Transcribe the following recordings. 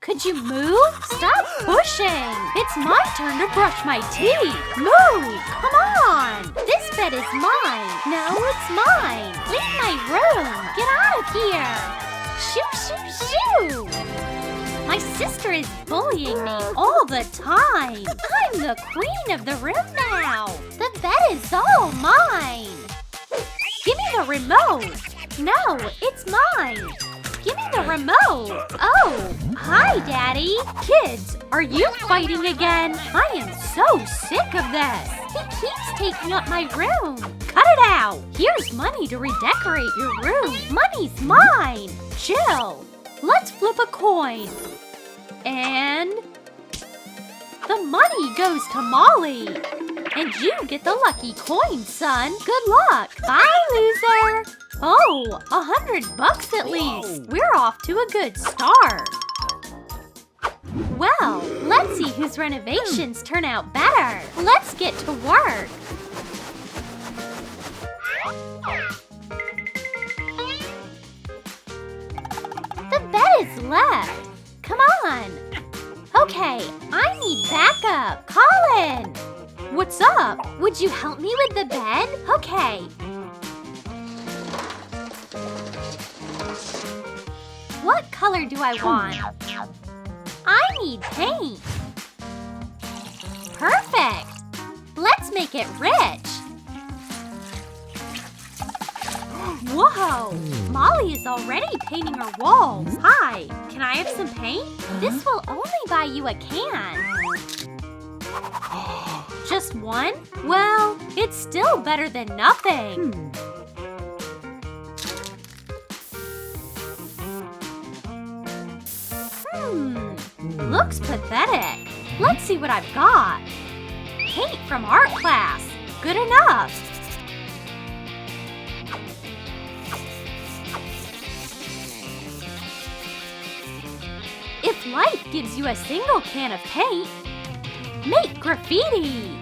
Could you move? Stop pushing! It's my turn to brush my teeth! Move! Come on! This bed is mine! No, it's mine! Leave my room! Get out of here! Shoo, shoo, shoo! My sister is bullying me all the time! I'm the queen of the room now! The bed is all mine! Give me the remote! No, it's mine! Give me the remote! Oh, hi, Daddy! Kids, are you fighting again? I am so sick of this! He keeps taking up my room! Cut it out! Here's money to redecorate your room! Money's mine! Chill! Let's flip a coin! And... the money goes to Molly! And you get the lucky coin, son! Good luck! Bye, loser! Oh, $100 at least! We're off to a good start! Well, let's see whose renovations turn out better! Let's get to work! The bed is left! Come on! Okay, I need backup! Colin! What's up? Would you help me with the bed? Okay. What color do I want? I need paint. Perfect. Let's make it rich. Whoa! Molly is already painting her walls. Hi, can I have some paint? This will only buy you a can. Just one? Well, it's still better than nothing. Looks pathetic. Let's see what I've got. Paint from art class. Good enough. If life gives you a single can of paint, make graffiti.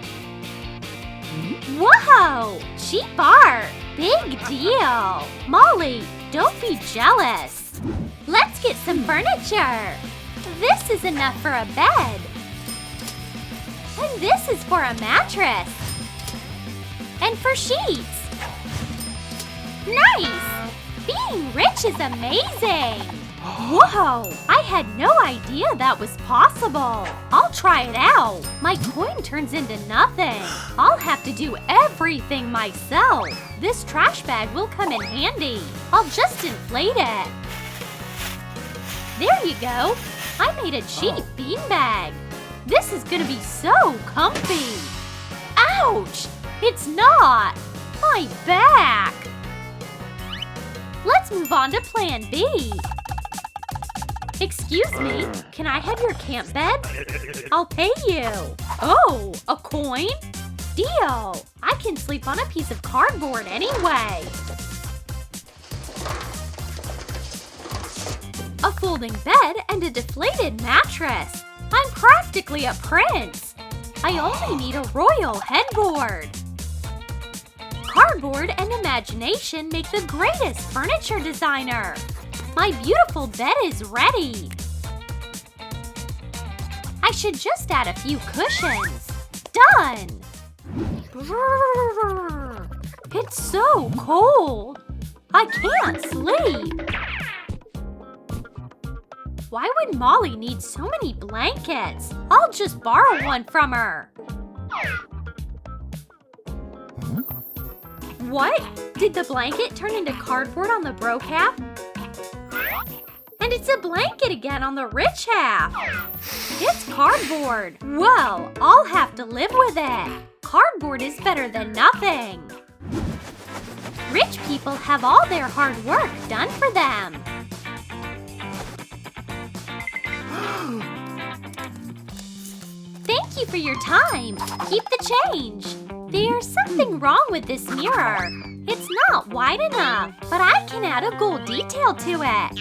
Whoa! Cheap art! Big deal! Molly, don't be jealous. Let's get some furniture. This is enough for a bed. And this is for a mattress. And for sheets. Nice! Being rich is amazing! Whoa! I had no idea that was possible. I'll try it out. My coin turns into nothing. I'll have to do everything myself. This trash bag will come in handy. I'll just inflate it. There you go. I made a cheap beanbag. This is gonna be so comfy. Ouch! It's not. My back. Let's move on to Plan B. Excuse me, can I have your camp bed? I'll pay you. Oh, a coin? Deal. I can sleep on a piece of cardboard anyway. A folding bed and a deflated mattress. I'm practically a prince. I only need a royal headboard. Cardboard and imagination make the greatest furniture designer. My beautiful bed is ready. I should just add a few cushions. Done! It's so cold. I can't sleep. Why would Molly need so many blankets? I'll just borrow one from her. What? Did the blanket turn into cardboard on the broke half? And it's a blanket again on the rich half. It's cardboard. Well, I'll have to live with it. Cardboard is better than nothing. Rich people have all their hard work done for them. Thank you for your time. Keep the change. There's something wrong with this mirror. It's not wide enough, but I can add a gold detail to it.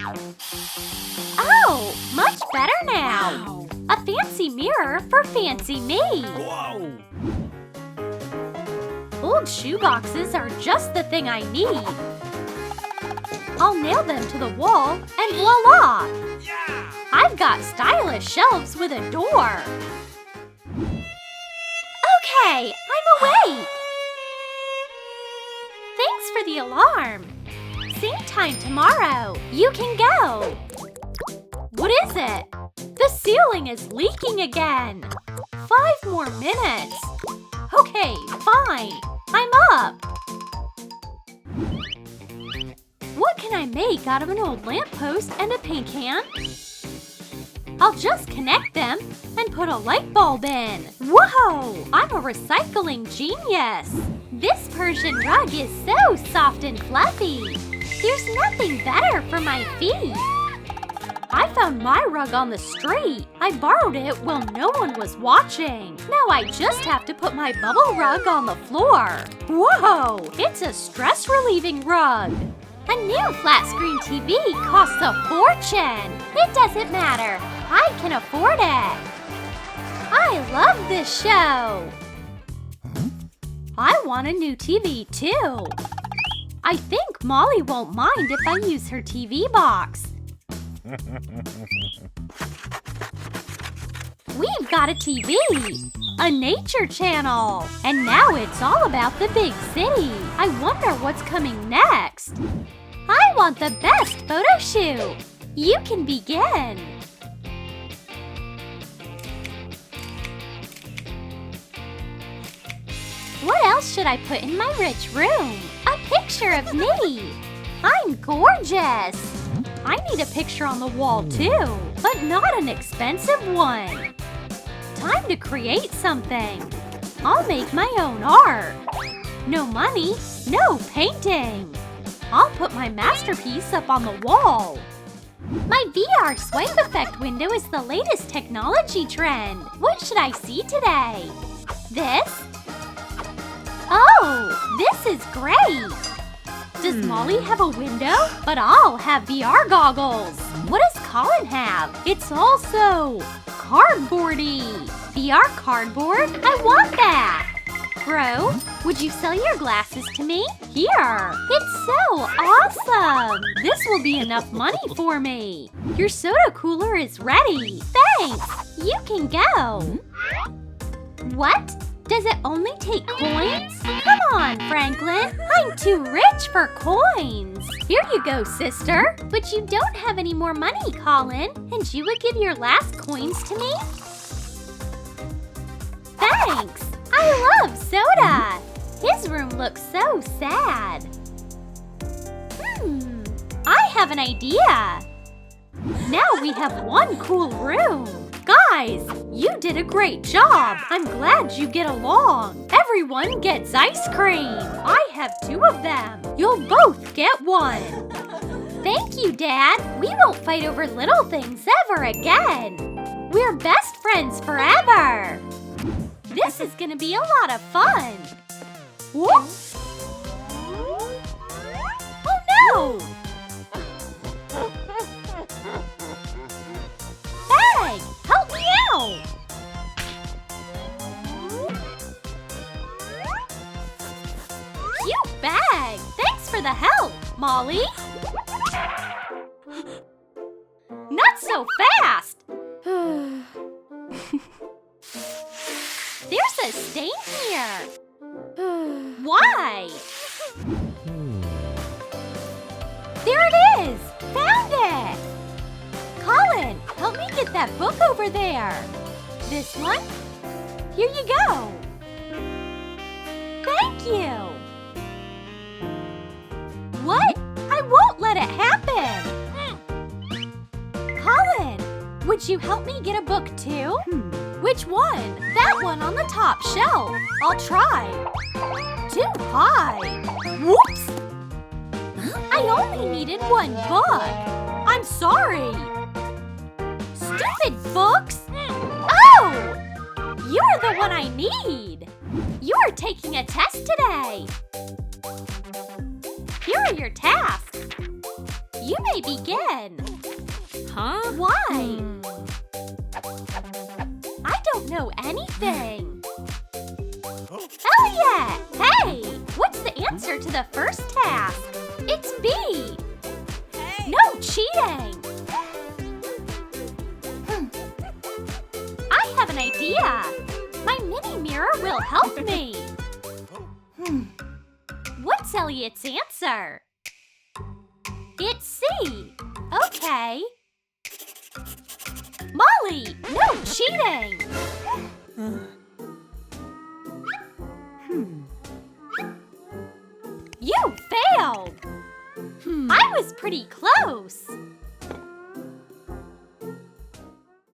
Oh, much better now. A fancy mirror for fancy me. Whoa! Old shoe boxes are just the thing I need. I'll nail them to the wall and voila! Yeah! I've got stylish shelves with a door. Okay, I'm awake. Thanks for the alarm. Same time tomorrow. You can go. What is it? The ceiling is leaking again. 5 more minutes. Okay, fine. I'm up. What can I make out of an old lamppost and a paint can? I'll just connect them and put a light bulb in. Whoa! I'm a recycling genius. This Persian rug is so soft and fluffy. There's nothing better for my feet. I found my rug on the street. I borrowed it while no one was watching. Now I just have to put my bubble rug on the floor. Whoa! It's a stress-relieving rug. A new flat-screen TV costs a fortune. It doesn't matter. I can afford it. I love this show. I want a new TV too. I think Molly won't mind if I use her TV box. We've got a TV, a nature channel, and now it's all about the big city. I wonder what's coming next. I want the best photo shoot. You can begin. What else should I put in my rich room? A picture of me. I'm gorgeous. I need a picture on the wall too, but not an expensive one. Time to create something. I'll make my own art. No money, no painting. I'll put my masterpiece up on the wall. My VR swipe effect window is the latest technology trend. What should I see today? This? Oh, this is great. Does Molly have a window? But I'll have VR goggles. What does Colin have? It's also cardboardy. VR cardboard? I want that. Bro, would you sell your glasses to me? Here. It's so awesome. This will be enough money for me. Your soda cooler is ready. Thanks. You can go. What? Does it only take coins? Come on, Franklin. I'm too rich for coins. Here you go, sister. But you don't have any more money, Colin. And you would give your last coins to me? Thanks. I love soda. His room looks so sad. I have an idea. Now we have one cool room. Guys, you did a great job. I'm glad you get along. Everyone gets ice cream. I have 2 of them. You'll both get 1. Thank you, Dad. We won't fight over little things ever again. We're best friends forever. This is gonna be a lot of fun. Whoops! Oh no! Bag, help me out! Cute bag! Thanks for the help, Molly. Not so fast! There's a stain here. Why? There it is! Found it! Colin, help me get that book over there. This one? Here you go. Thank you. What? I won't let it happen. Colin, would you help me get a book too? Which one? That one on the top shelf. I'll try. Too high. Whoops! I only needed 1 book. I'm sorry. Stupid books! Oh! You're the one I need. You're taking a test today. Here are your tasks. You may begin. Huh? Why? I don't know anything. Elliot! Hey! What's the answer to the first task? It's B. Hey. No cheating. an idea. My mini mirror will help me. What's Elliot's answer? It's C. Okay. Molly, no cheating. You failed. I was pretty close.